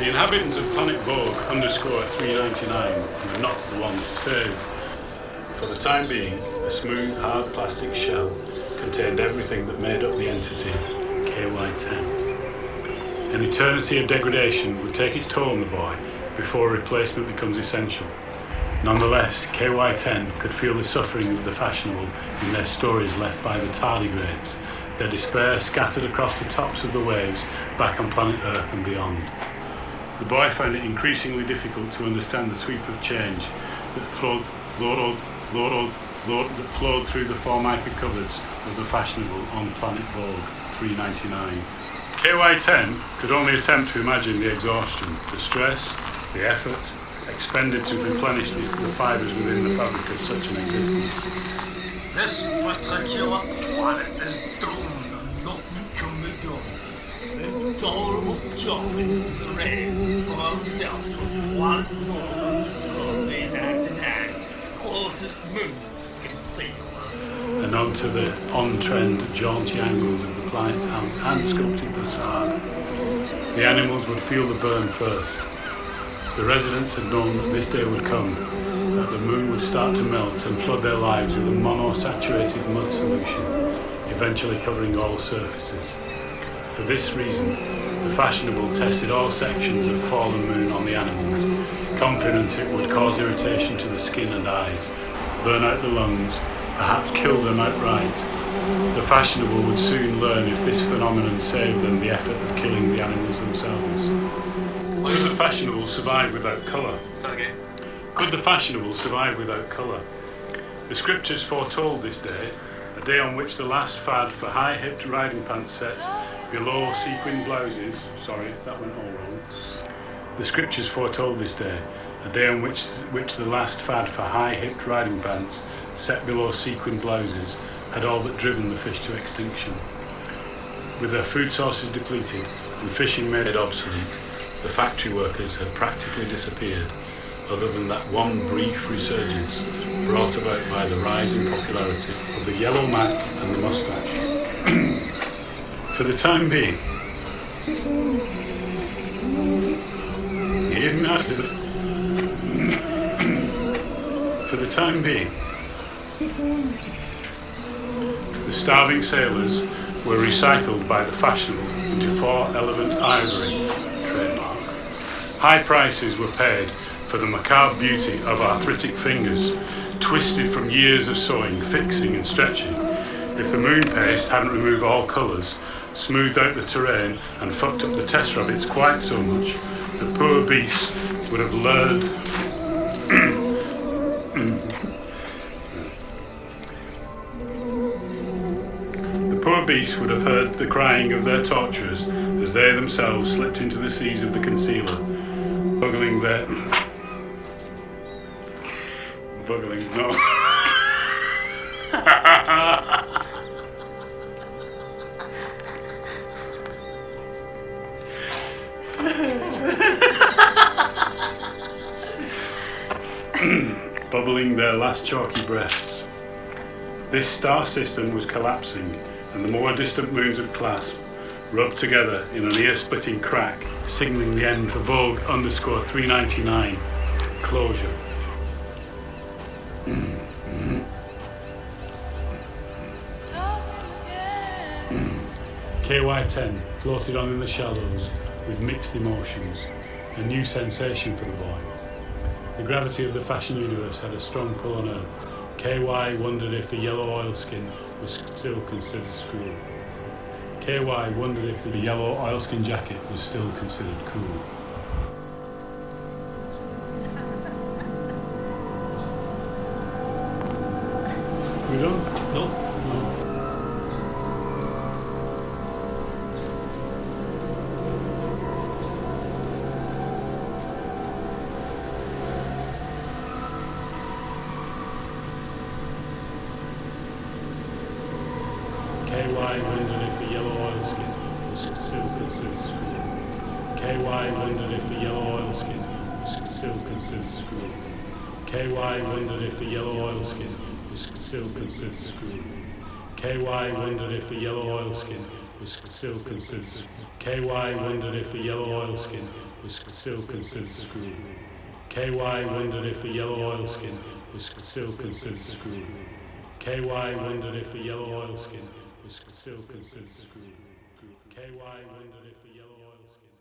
inhabitants of planetvogue _399 were not the ones to save. For the time being, a smooth, hard plastic shell contained everything that made up the entity, KY10. An eternity of degradation would take its toll on the boy before replacement becomes essential. Nonetheless, KY10 could feel the suffering of the fashionable in their stories left by the tardigrades, their despair scattered across the tops of the waves back on planet Earth and beyond. The boy found it increasingly difficult to understand the sweep of change that flowed through the Formica cupboards of the fashionable on planetvogue 399. KY10 could only attempt to imagine the exhaustion, the stress, the effort expended to replenish the fibres within the fabric of such an existence. This particular planet is doomed and nothing can be done. Intolerable jumblings in the rain brought down from planetvogue _399's closest moon can see. And onto the on-trend, jaunty angles of the planet's hand-sculpted facade. The animals would feel the burn first. The residents had known that this day would come, that the moon would start to melt and flood their lives with a mono-saturated mud solution, eventually covering all surfaces. For this reason, the fashionable tested all sections of fallen moon on the animals, confident it would cause irritation to the skin and eyes, burn out the lungs, perhaps kill them outright. The fashionable would soon learn if this phenomenon saved them the effort of killing the animals themselves. Could the fashionable survive without colour? Could the fashionable survive without colour? The scriptures foretold this day, a day on which the last fad for high-hipped riding pants set below sequin blouses, that went all wrong. The scriptures foretold this day, a day on which the last fad for high-hipped riding pants set below sequin blouses had all but driven the fish to extinction. With their food sources depleted and fishing made obsolete, the factory workers had practically disappeared, other than that one brief resurgence brought about by the rise in popularity of the yellow mac and the moustache. For the time being, for the time being, the starving sailors were recycled by the fashionable into 4-element ivory, trademark. High prices were paid for the macabre beauty of arthritic fingers, twisted from years of sewing, fixing and stretching. If the moon paste hadn't removed all colours, smoothed out the terrain and fucked up the test rabbits quite so much, the poor beasts would have learned would have heard the crying of their torturers as they themselves slipped into the seas of the concealer, bubbling their last chalky breaths. This star system was collapsing, and the more distant moons of clasp rubbed together in an ear-splitting crack, signalling the end for Vogue _399 closure. KY10 floated on in the shallows with mixed emotions, a new sensation for the boy. The gravity of the fashion universe had a strong pull on Earth. KY wondered if the yellow oilskin was still considered cool. KY wondered if the yellow oilskin jacket was still considered cool. We done? No. KY wondered if the yellow oilskin was still considered school. KY wondered if the yellow oilskin was still considered school. KY wondered if the yellow oilskin was still considered school. KY wondered if the yellow oilskin was still considered. KY wondered if the yellow oilskin was still considered school. KY wondered if the yellow oilskin was still considered school. KY wondered if the yellow oilskin was still considered school. KY wondered if the yellow oilskin